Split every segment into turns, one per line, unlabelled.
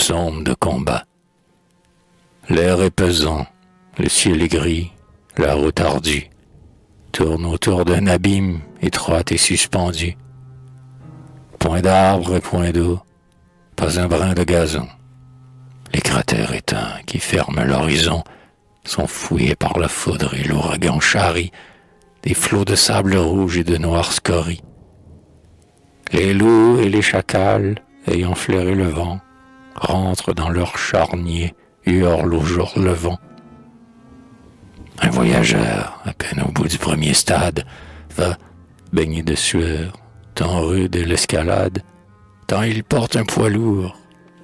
psaume de combat. L'air est pesant, le ciel est gris, la route ardue tourne autour d'un abîme étroit et suspendu. Point d'arbre et point d'eau, pas un brin de gazon. Les cratères éteints qui ferment l'horizon sont fouillés par la foudre et l'ouragan charrie des flots de sable rouge et de noir scorie. Les loups et les chacals, ayant flairé le vent, rentrent dans leur charnier, hurlent au jour levant. Un voyageur, à peine au bout du premier stade, va, baigné de sueur, tant rude est l'escalade, tant il porte un poids lourd,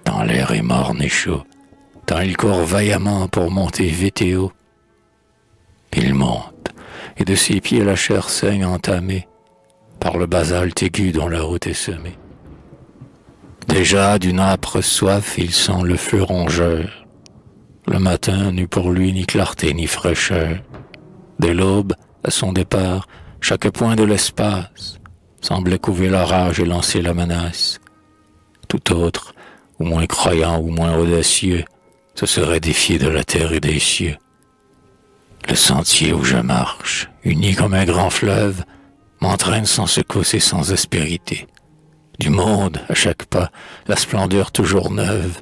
tant l'air est morne et chaud, tant il court vaillamment pour monter vite et haut. Il monte, et de ses pieds la chair saigne entamée par le basalte aigu dont la route est semée. Déjà d'une âpre soif il sent le feu rongeur. Le matin n'eut pour lui ni clarté ni fraîcheur. Dès l'aube, à son départ, chaque point de l'espace semblait couver la rage et lancer la menace. Tout autre, ou moins croyant ou moins audacieux, se serait défié de la terre et des cieux. Le sentier où je marche, uni comme un grand fleuve, m'entraîne sans secousse et sans aspérité. Du monde, à chaque pas, la splendeur toujours neuve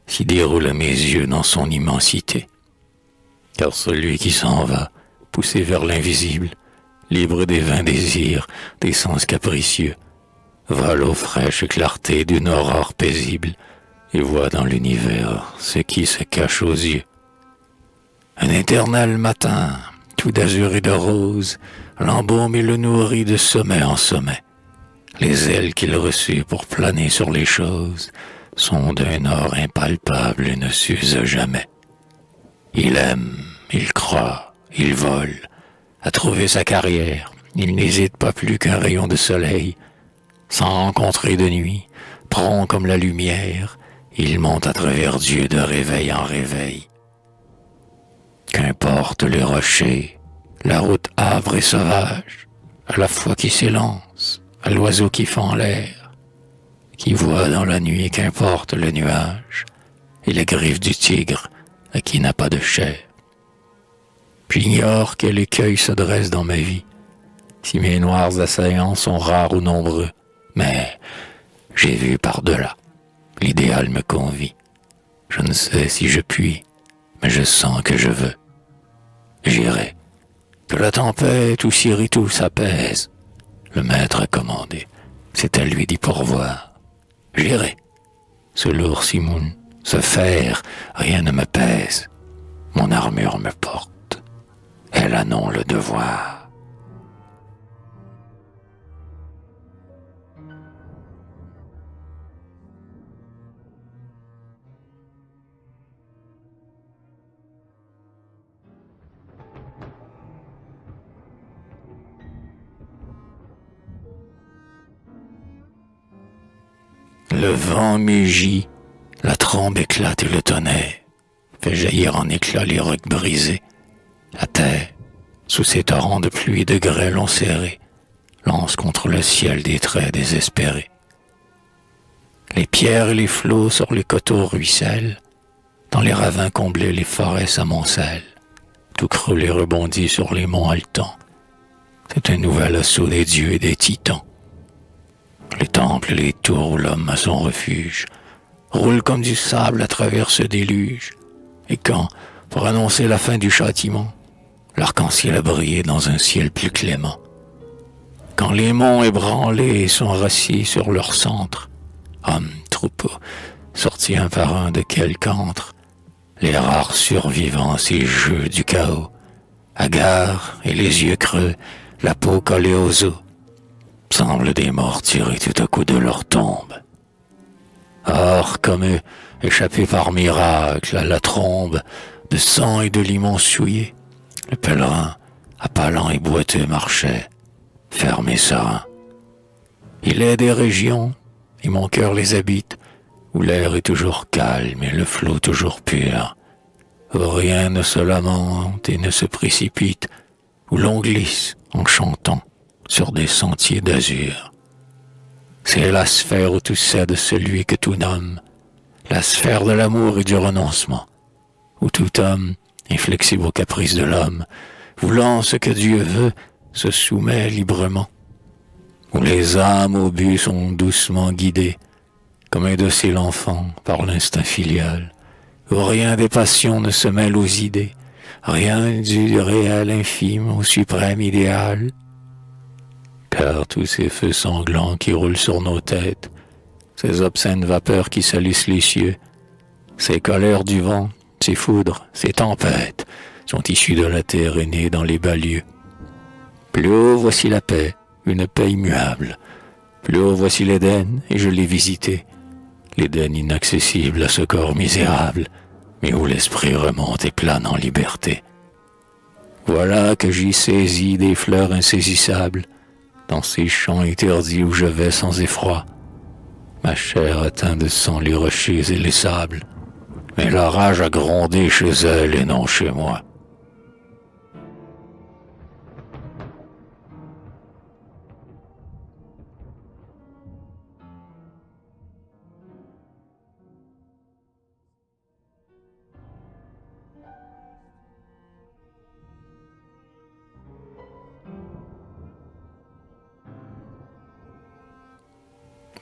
s'y déroule à mes yeux dans son immensité. Car celui qui s'en va, poussé vers l'invisible, libre des vains désirs, des sens capricieux, vole aux fraîches clartés d'une aurore paisible et voit dans l'univers ce qui se cache aux yeux. Un éternel matin, tout d'azur et de rose, l'embaume et le nourrit de sommet en sommet. Les ailes qu'il reçut pour planer sur les choses sont d'un or impalpable et ne s'usent jamais. Il aime, il croit, il vole. À trouver sa carrière, il n'hésite pas plus qu'un rayon de soleil. Sans rencontrer de nuit, prompt comme la lumière, il monte à travers Dieu de réveil en réveil. Qu'importe les rochers, la route âpre et sauvage, à la fois qui s'élance, à l'oiseau qui fend l'air, qui voit dans la nuit qu'importe le nuage, et les griffes du tigre à qui n'a pas de chair. J'ignore quel écueil se dresse dans ma vie, si mes noirs assaillants sont rares ou nombreux, mais j'ai vu par-delà, l'idéal me convie. Je ne sais si je puis, mais je sens que je veux. J'irai, que la tempête ou Siritou s'apaise. Le maître a commandé, c'est à lui d'y pourvoir. J'irai, ce lourd Simoun, ce fer, rien ne me pèse. Mon armure me porte, elle a non le devoir. Le vent mugit, la trombe éclate et le tonnerre fait jaillir en éclats les rocs brisés. La terre, sous ces torrents de pluie et de grêle ont serré, lance contre le ciel des traits désespérés. Les pierres et les flots sur les coteaux ruissellent, dans les ravins comblés les forêts s'amoncellent, tout croule et rebondit sur les monts haletants. C'est un nouvel assaut des dieux et des titans. Les temples et les tours où l'homme a son refuge roulent comme du sable à travers ce déluge. Et quand, pour annoncer la fin du châtiment, l'arc-en-ciel a brillé dans un ciel plus clément. Quand les monts ébranlés sont rassis sur leur centre, hommes, troupeaux, sortis un par un de quelque antre, les rares survivants ces jeux du chaos, hagards et les yeux creux, la peau collée aux os, semblent des morts tirés tout à coup de leur tombe. Or, comme eux, échappés par miracle à la trombe de sang et de limon souillé, le pèlerin, appalant et boiteux, marchait, ferme et serein. Il est des régions, et mon cœur les habite, où l'air est toujours calme et le flot toujours pur, où rien ne se lamente et ne se précipite, où l'on glisse en chantant sur des sentiers d'azur. C'est la sphère où tout cède celui que tout nomme, la sphère de l'amour et du renoncement, où tout homme, inflexible aux caprices de l'homme, voulant ce que Dieu veut, se soumet librement, où les âmes au but sont doucement guidées, comme un docile enfant par l'instinct filial, où rien des passions ne se mêle aux idées, rien du réel infime au suprême idéal. Car tous ces feux sanglants qui roulent sur nos têtes, ces obscènes vapeurs qui salissent les cieux, ces colères du vent, ces foudres, ces tempêtes, sont issues de la terre et nées dans les bas lieux. Plus haut, voici la paix, une paix immuable. Plus haut, voici l'Éden, et je l'ai visité. L'Éden inaccessible à ce corps misérable, mais où l'esprit remonte et plane en liberté. Voilà que j'y saisis des fleurs insaisissables, dans ces champs interdits où je vais sans effroi. Ma chair atteint de sang les rochers et les sables, mais la rage a grondé chez elle et non chez moi.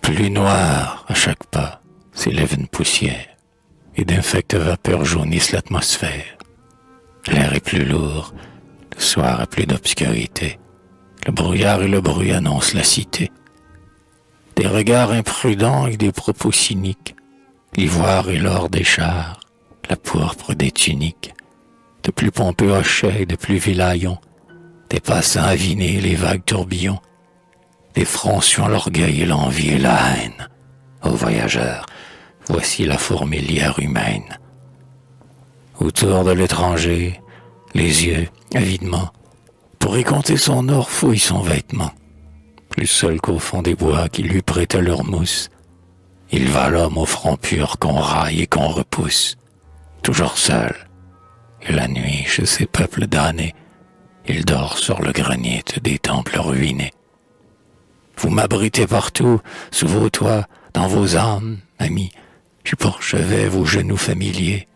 Plus noir à chaque pas s'élève une poussière, et d'infectes vapeurs jaunissent l'atmosphère. L'air est plus lourd, le soir a plus d'obscurité, le brouillard et le bruit annoncent la cité. Des regards imprudents et des propos cyniques, l'ivoire et l'or des chars, la pourpre des tuniques, de plus pompeux hochets et de plus vilaillons, des passants avinés, les vagues tourbillons, des fronts suant l'orgueil et l'envie et la haine. Ô voyageurs, voici la fourmilière humaine. Autour de l'étranger, les yeux, avidement, pour y compter son or, fouillent son vêtement. Plus seul qu'au fond des bois qui lui prêtaient leur mousse, il va l'homme au front pur qu'on raille et qu'on repousse. Toujours seul, et la nuit, chez ces peuples damnés, il dort sur le granit des temples ruinés. Vous m'abritez partout, sous vos toits, dans vos âmes, amis. Je pourchevais vos genoux familiers.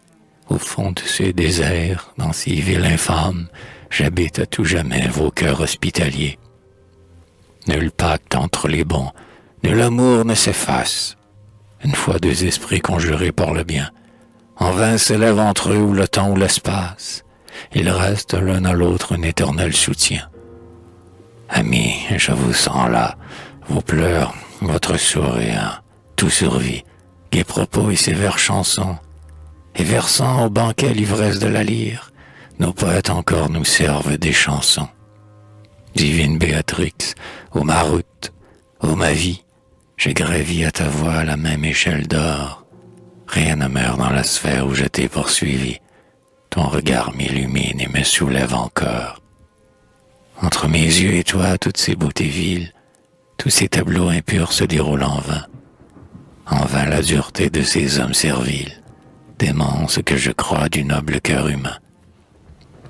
Au fond de ces déserts, dans ces villes infâmes, j'habite à tout jamais vos cœurs hospitaliers. Nul pacte entre les bons, nul amour ne s'efface. Une fois deux esprits conjurés par le bien, en vain s'élève entre eux ou le temps ou l'espace. Il reste l'un à l'autre un éternel soutien. Amis, je vous sens là, vos pleurs, votre sourire, tout survit, gai propos et sévères chansons, et versant au banquet l'ivresse de la lyre, nos poètes encore nous servent des chansons. Divine Béatrix, ô ma route, ô ma vie, j'ai gravi à ta voix la même échelle d'or. Rien ne meurt dans la sphère où je t'ai poursuivi. Ton regard m'illumine et me soulève encore. Entre mes yeux et toi, toutes ces beautés viles, tous ces tableaux impurs se déroulent en vain. En vain la dureté de ces hommes serviles dément ce que je crois du noble cœur humain.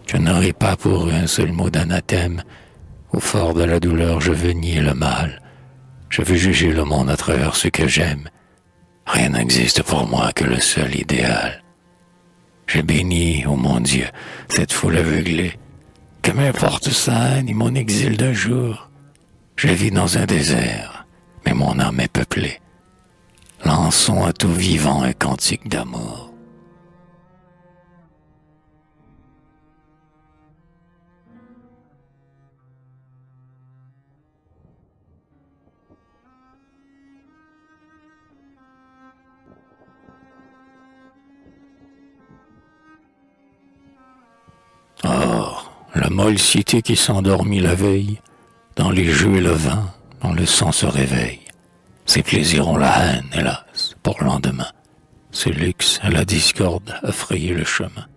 Je n'aurai pas pour eux un seul mot d'anathème. Au fort de la douleur, je veux nier le mal. Je veux juger le monde à travers ce que j'aime. Rien n'existe pour moi que le seul idéal. Je bénis, ô mon Dieu, cette foule aveuglée. Que m'importe ça, ni mon exil d'un jour. Je vis dans un désert, mais mon âme est peuplée. Lançons à tout vivant un cantique d'amour. Or, la molle cité qui s'endormit la veille, dans les jeux et le vin, dont le sang se réveille. Ses plaisirs ont la haine, hélas, pour le lendemain. Ce luxe et la discorde a frayé le chemin.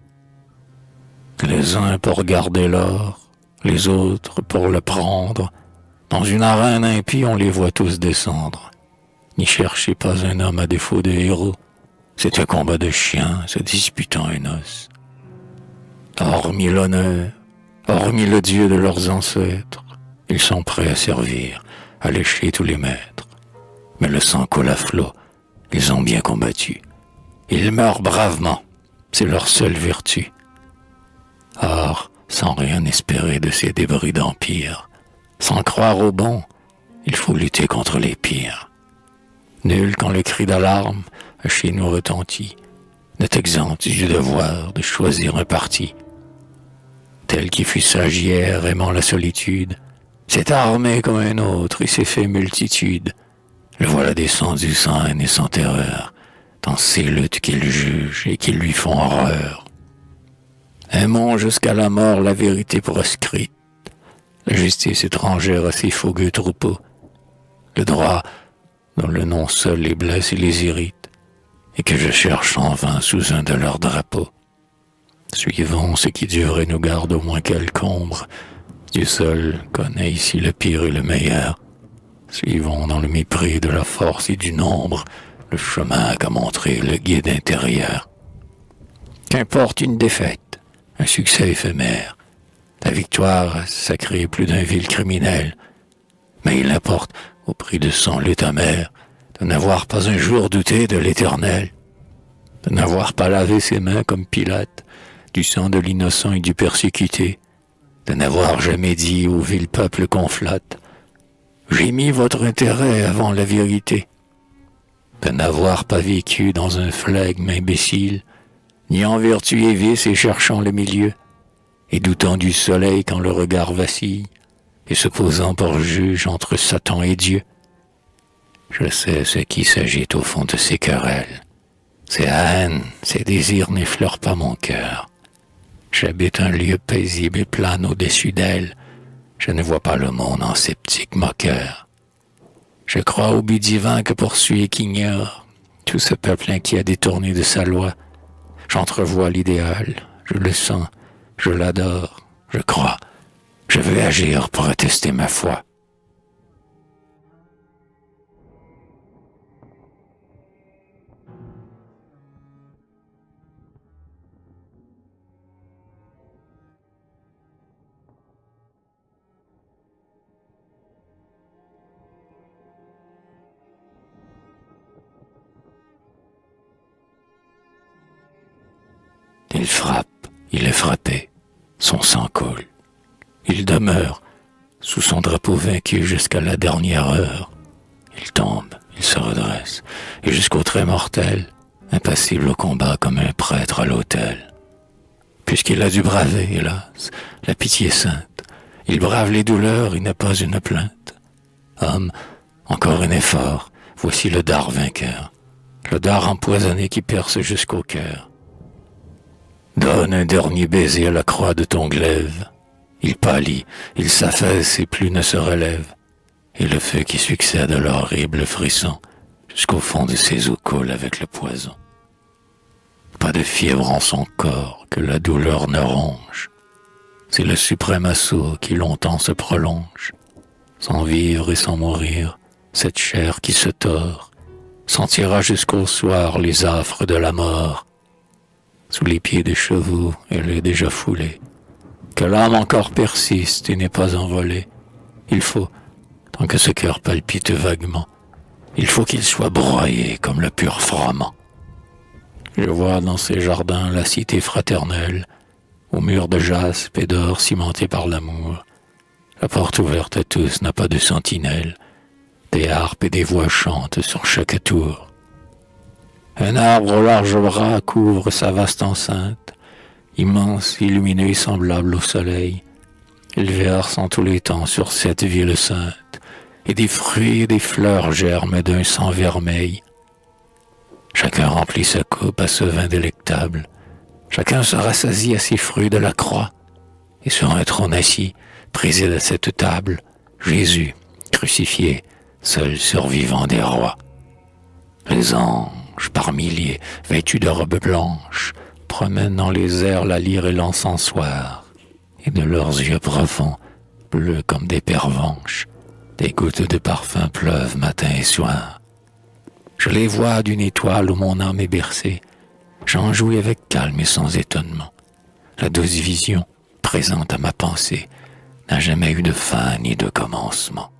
Les uns pour garder l'or, les autres pour le prendre. Dans une arène impie, on les voit tous descendre. N'y cherchez pas un homme à défaut de héros. C'est un combat de chiens se disputant un os. Hormis l'honneur, hormis le Dieu de leurs ancêtres, ils sont prêts à servir, à lécher tous les maîtres. Mais le sang coule à flot, ils ont bien combattu. Ils meurent bravement, c'est leur seule vertu. Or, sans rien espérer de ces débris d'empire, sans croire au bon, il faut lutter contre les pires. Nul, quand le cri d'alarme chez nous retentit, n'est exempt du devoir de choisir un parti. Tel qui fut sage hier, aimant la solitude, s'est armé comme un autre et s'est fait multitude. Le voilà descendu sans haine et sans terreur, dans ces luttes qu'il juge et qui lui font horreur. Aimons jusqu'à la mort la vérité proscrite, la justice étrangère à ses fougueux troupeaux, le droit dont le nom seul les blesse et les irrite, et que je cherche en vain sous un de leurs drapeaux. Suivons ce qui dure et nous garde au moins quelque ombre. Dieu seul connaît ici le pire et le meilleur. Suivons dans le mépris de la force et du nombre le chemin qu'a montré le guide intérieur. Qu'importe une défaite, un succès éphémère, la victoire sacrée plus d'un vil criminel, mais il importe, au prix de son lutte amère, de n'avoir pas un jour douté de l'Éternel, de n'avoir pas lavé ses mains comme Pilate, du sang de l'innocent et du persécuté, de n'avoir jamais dit au vil peuple qu'on flatte, j'ai mis votre intérêt avant la vérité, de n'avoir pas vécu dans un flegme imbécile, ni en vertu et vice et cherchant le milieu, et doutant du soleil quand le regard vacille, et se posant pour juge entre Satan et Dieu. Je sais ce qui s'agite au fond de ces querelles. Ces haines, ces désirs n'effleurent pas mon cœur. J'habite un lieu paisible et plane au-dessus d'elle. Je ne vois pas le monde en sceptique moqueur. Je crois au but divin que poursuit et qu'ignore tout ce peuple inquiet détourné de sa loi. J'entrevois l'idéal, je le sens, je l'adore, je crois. Je veux agir pour attester ma foi. Il frappe, il est frappé, son sang coule. Il demeure sous son drapeau vaincu jusqu'à la dernière heure. Il tombe, il se redresse, et jusqu'au trait mortel, impassible au combat comme un prêtre à l'autel. Puisqu'il a dû braver, hélas, la pitié sainte, il brave les douleurs, il n'a pas une plainte. Homme, encore un effort, voici le dard vainqueur, le dard empoisonné qui perce jusqu'au cœur. Donne un dernier baiser à la croix de ton glaive. Il pâlit, il s'affaisse et plus ne se relève, et le feu qui succède à l'horrible frisson, jusqu'au fond de ses os coule avec le poison. Pas de fièvre en son corps que la douleur ne ronge. C'est le suprême assaut qui longtemps se prolonge. Sans vivre et sans mourir, cette chair qui se tord sentira jusqu'au soir les affres de la mort. Sous les pieds des chevaux, elle est déjà foulée. Que l'âme encore persiste et n'est pas envolée. Il faut, tant que ce cœur palpite vaguement, il faut qu'il soit broyé comme le pur froment. Je vois dans ces jardins la cité fraternelle, aux murs de jaspe et d'or cimentés par l'amour. La porte ouverte à tous n'a pas de sentinelle. Des harpes et des voix chantent sur chaque tour. Un arbre aux larges bras couvre sa vaste enceinte, immense, illuminé, semblable au soleil. Il verse en tous les temps sur cette ville sainte, et des fruits et des fleurs germent d'un sang vermeil. Chacun remplit sa coupe à ce vin délectable, chacun se rassasie à ces fruits de la croix, et sur un trône assis, préside à cette table, Jésus, crucifié, seul survivant des rois. Les anges, par milliers, vêtus de robes blanches, promènent dans les airs la lyre et l'encensoir, et de leurs yeux profonds, bleus comme des pervenches, des gouttes de parfum pleuvent matin et soir. Je les vois d'une étoile où mon âme est bercée, j'en jouis avec calme et sans étonnement. La douce vision, présente à ma pensée, n'a jamais eu de fin ni de commencement.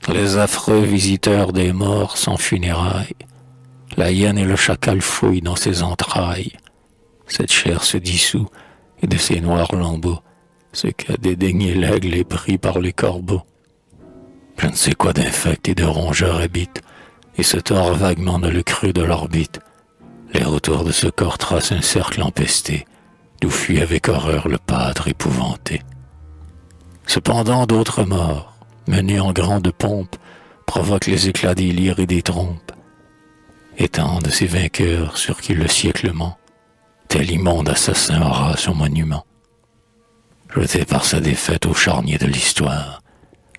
Les affreux visiteurs des morts sans funérailles, la hyène et le chacal fouillent dans ses entrailles. Cette chair se dissout, et de ses noirs lambeaux, ce qu'a dédaigné l'aigle est pris par les corbeaux. Je ne sais quoi d'infect et de rongeur habite, et se tord vaguement dans le creux de l'orbite. L'air autour de ce corps trace un cercle empesté, d'où fuit avec horreur le pâtre épouvanté. Cependant d'autres morts, menés en grande pompe, provoquent les éclats des lyres et des trompes, étendent ces vainqueurs sur qui le siècle ment, tel immonde assassin aura son monument. Jeté par sa défaite au charnier de l'histoire,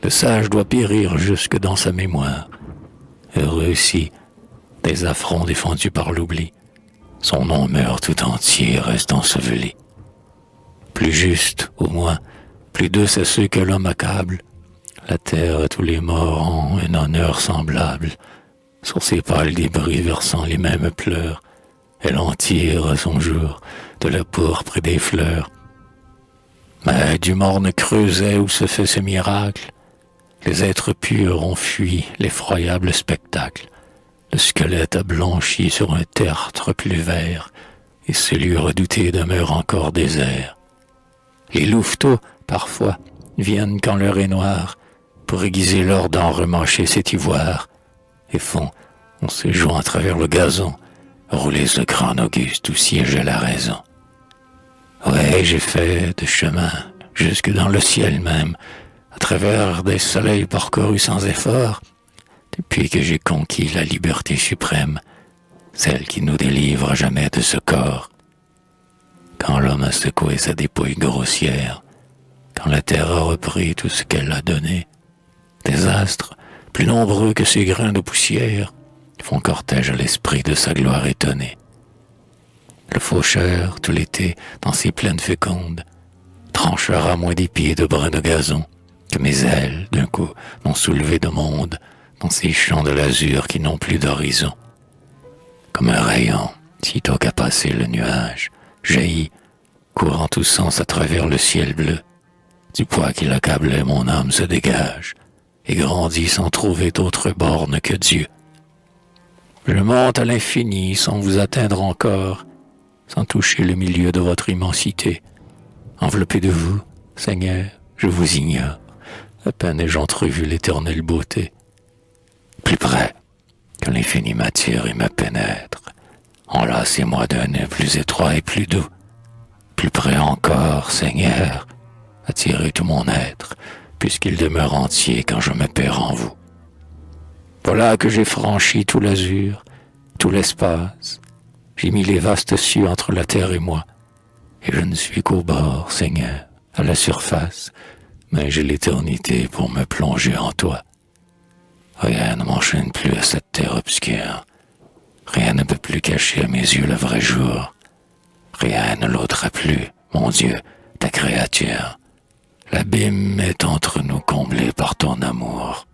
le sage doit périr jusque dans sa mémoire. Heureux si, des affronts défendus par l'oubli, son nom meurt tout entier et reste enseveli. Plus juste, au moins, plus douce à ceux que l'homme accable, la terre à tous les morts ont un honneur semblable. Sur ses pâles débris versant les mêmes pleurs, elle en tire à son jour de la pourpre et des fleurs. Mais du morne creuset où se fait ce miracle, les êtres purs ont fui l'effroyable spectacle. Le squelette a blanchi sur un tertre plus vert, et ce lieu redouté demeure encore désert. Les louveteaux, parfois, viennent quand l'heure est noire, pour aiguiser leurs dents remâcher cet ivoire, et font, en se jouant à travers le gazon, rouler ce crâne auguste où siégeait la raison. Ouais, j'ai fait de chemin, jusque dans le ciel même, à travers des soleils parcourus sans effort, depuis que j'ai conquis la liberté suprême, celle qui nous délivre à jamais de ce corps. Quand l'homme a secoué sa dépouille grossière, quand la terre a repris tout ce qu'elle a donné, des astres, plus nombreux que ces grains de poussière, font cortège à l'esprit de sa gloire étonnée. Le faucheur, tout l'été, dans ses plaines fécondes, tranchera moins d'épis et de brins de gazon que mes ailes, d'un coup, n'ont soulevé de monde dans ces champs de l'azur qui n'ont plus d'horizon. Comme un rayon, sitôt qu'a passé le nuage, jaillit, courant tous sens à travers le ciel bleu. Du poids qui l'accablait, mon âme se dégage et grandit sans trouver d'autre borne que Dieu. Je monte à l'infini sans vous atteindre encore, sans toucher le milieu de votre immensité. Enveloppé de vous, Seigneur, je vous ignore. À peine ai-je entrevu l'éternelle beauté. Plus près que l'infini m'attire et me pénètre. Enlacez-moi d'un nez plus étroit et plus doux. Plus près encore, Seigneur, attirez tout mon être, puisqu'il demeure entier quand je me perds en vous. Voilà que j'ai franchi tout l'azur, tout l'espace. J'ai mis les vastes cieux entre la terre et moi. Et je ne suis qu'au bord, Seigneur, à la surface, mais j'ai l'éternité pour me plonger en toi. Rien ne m'enchaîne plus à cette terre obscure. Rien ne peut plus cacher à mes yeux le vrai jour. Rien ne l'ôtera plus, mon Dieu, ta créature. L'abîme est entre nous comblé par ton amour.